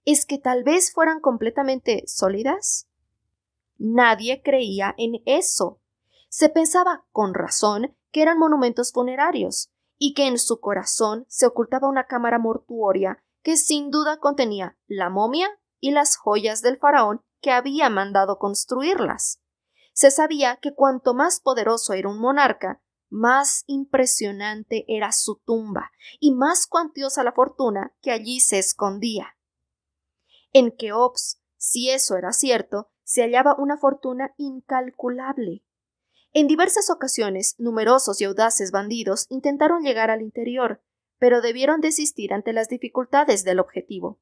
¿Es que tal vez fueran completamente sólidas? Nadie creía en eso. Se pensaba, con razón, que eran monumentos funerarios, y que en su corazón se ocultaba una cámara mortuoria que sin duda contenía la momia y las joyas del faraón que había mandado construirlas. Se sabía que cuanto más poderoso era un monarca, más impresionante era su tumba y más cuantiosa la fortuna que allí se escondía. En Keops, si eso era cierto, se hallaba una fortuna incalculable. En diversas ocasiones, numerosos y audaces bandidos intentaron llegar al interior, pero debieron desistir ante las dificultades del objetivo.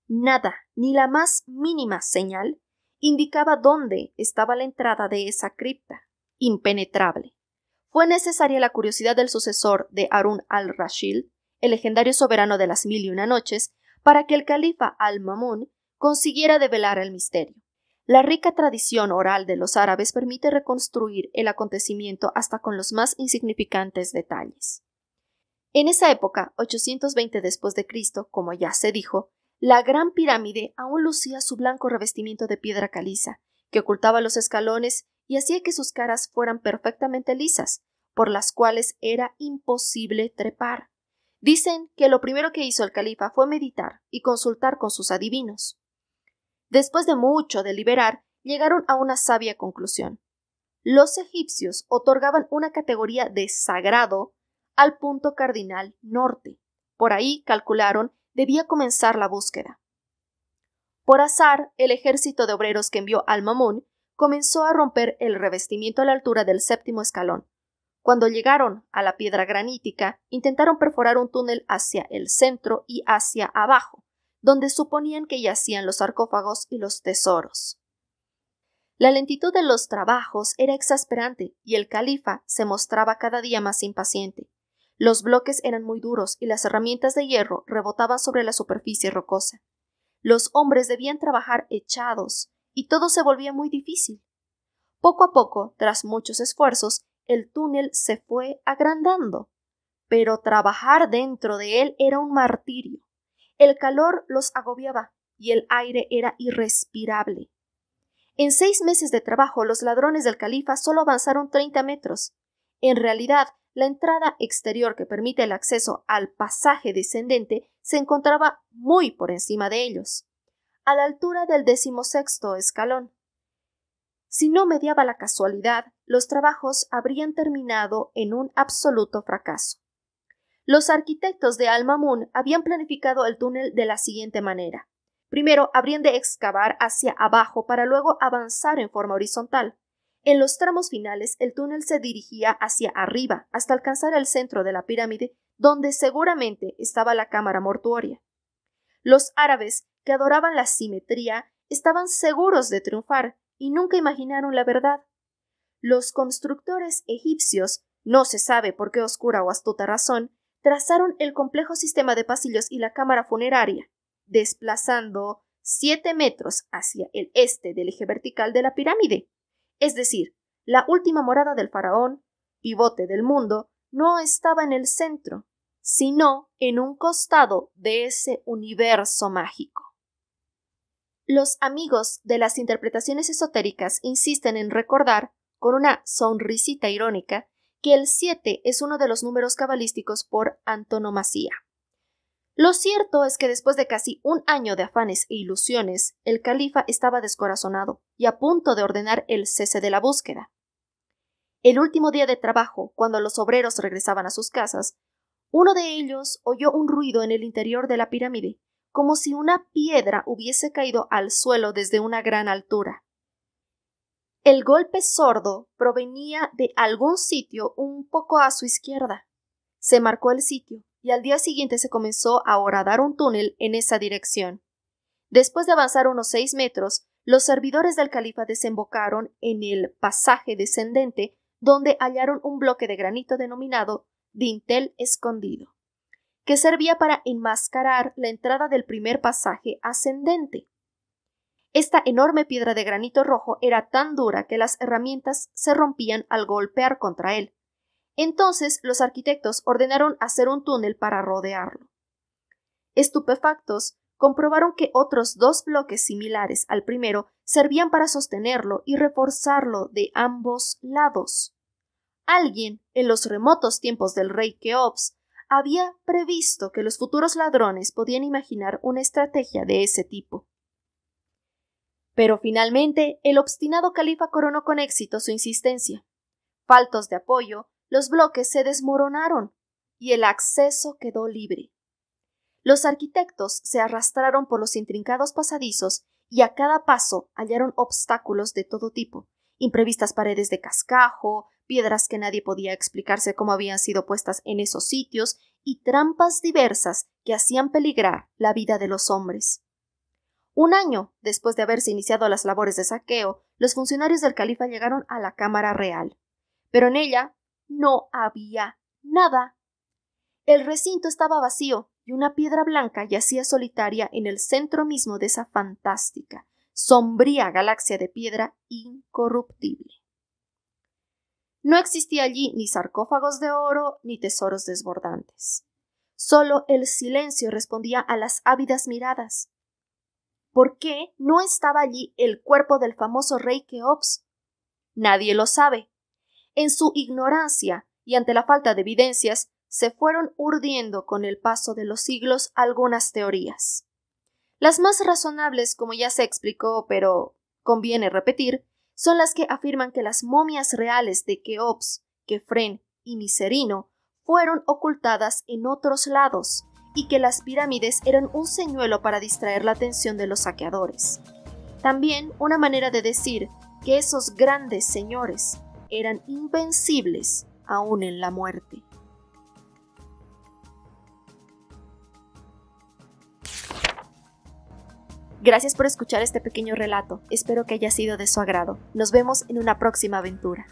Nada, ni la más mínima señal, indicaba dónde estaba la entrada de esa cripta, impenetrable. Fue necesaria la curiosidad del sucesor de Harún al-Rashid, el legendario soberano de las 1001 noches, para que el califa al-Mamún consiguiera develar el misterio. La rica tradición oral de los árabes permite reconstruir el acontecimiento hasta con los más insignificantes detalles. En esa época, 820 después de Cristo, como ya se dijo, la Gran Pirámide aún lucía su blanco revestimiento de piedra caliza, que ocultaba los escalones y hacía que sus caras fueran perfectamente lisas, por las cuales era imposible trepar. Dicen que lo primero que hizo el califa fue meditar y consultar con sus adivinos. Después de mucho deliberar, llegaron a una sabia conclusión. Los egipcios otorgaban una categoría de sagrado al punto cardinal norte. Por ahí, calcularon, debía comenzar la búsqueda. Por azar, el ejército de obreros que envió al-Mamún comenzó a romper el revestimiento a la altura del 7º escalón. Cuando llegaron a la piedra granítica, intentaron perforar un túnel hacia el centro y hacia abajo, donde suponían que yacían los sarcófagos y los tesoros. La lentitud de los trabajos era exasperante y el califa se mostraba cada día más impaciente. Los bloques eran muy duros y las herramientas de hierro rebotaban sobre la superficie rocosa. Los hombres debían trabajar echados y todo se volvía muy difícil. Poco a poco, tras muchos esfuerzos, el túnel se fue agrandando, pero trabajar dentro de él era un martirio. El calor los agobiaba y el aire era irrespirable. En 6 meses de trabajo, los ladrones del califa solo avanzaron 30 metros. En realidad, la entrada exterior que permite el acceso al pasaje descendente se encontraba muy por encima de ellos, a la altura del 16º escalón. Si no mediaba la casualidad, los trabajos habrían terminado en un absoluto fracaso. Los arquitectos de Al-Mamun habían planificado el túnel de la siguiente manera. Primero, habrían de excavar hacia abajo para luego avanzar en forma horizontal. En los tramos finales, el túnel se dirigía hacia arriba hasta alcanzar el centro de la pirámide, donde seguramente estaba la cámara mortuoria. Los árabes, que adoraban la simetría, estaban seguros de triunfar y nunca imaginaron la verdad. Los constructores egipcios, no se sabe por qué oscura o astuta razón, trazaron el complejo sistema de pasillos y la cámara funeraria, desplazando 7 metros hacia el este del eje vertical de la pirámide. Es decir, la última morada del faraón, pivote del mundo, no estaba en el centro, sino en un costado de ese universo mágico. Los amigos de las interpretaciones esotéricas insisten en recordar, con una sonrisita irónica, que el 7 es uno de los números cabalísticos por antonomasia. Lo cierto es que después de casi un año de afanes e ilusiones, el califa estaba descorazonado y a punto de ordenar el cese de la búsqueda. El último día de trabajo, cuando los obreros regresaban a sus casas, uno de ellos oyó un ruido en el interior de la pirámide, como si una piedra hubiese caído al suelo desde una gran altura. El golpe sordo provenía de algún sitio un poco a su izquierda. Se marcó el sitio y al día siguiente se comenzó a horadar un túnel en esa dirección. Después de avanzar unos 6 metros, los servidores del califa desembocaron en el pasaje descendente, donde hallaron un bloque de granito denominado dintel escondido, que servía para enmascarar la entrada del primer pasaje ascendente. Esta enorme piedra de granito rojo era tan dura que las herramientas se rompían al golpear contra él. Entonces los arquitectos ordenaron hacer un túnel para rodearlo. Estupefactos, comprobaron que otros 2 bloques similares al primero servían para sostenerlo y reforzarlo de ambos lados. Alguien, en los remotos tiempos del rey Keops, había previsto que los futuros ladrones podían imaginar una estrategia de ese tipo. Pero finalmente el obstinado califa coronó con éxito su insistencia. Faltos de apoyo, los bloques se desmoronaron y el acceso quedó libre. Los arquitectos se arrastraron por los intrincados pasadizos y a cada paso hallaron obstáculos de todo tipo, imprevistas paredes de cascajo, piedras que nadie podía explicarse cómo habían sido puestas en esos sitios y trampas diversas que hacían peligrar la vida de los hombres. Un año después de haberse iniciado las labores de saqueo, los funcionarios del califa llegaron a la cámara real, pero en ella no había nada. El recinto estaba vacío y una piedra blanca yacía solitaria en el centro mismo de esa fantástica, sombría galaxia de piedra incorruptible. No existía allí ni sarcófagos de oro ni tesoros desbordantes. Solo el silencio respondía a las ávidas miradas. ¿Por qué no estaba allí el cuerpo del famoso rey Keops? Nadie lo sabe. En su ignorancia y ante la falta de evidencias, se fueron urdiendo con el paso de los siglos algunas teorías. Las más razonables, como ya se explicó, pero conviene repetir, son las que afirman que las momias reales de Keops, Kefren y Micerino fueron ocultadas en otros lados y que las pirámides eran un señuelo para distraer la atención de los saqueadores. También una manera de decir que esos grandes señores eran invencibles aún en la muerte. Gracias por escuchar este pequeño relato. Espero que haya sido de su agrado. Nos vemos en una próxima aventura.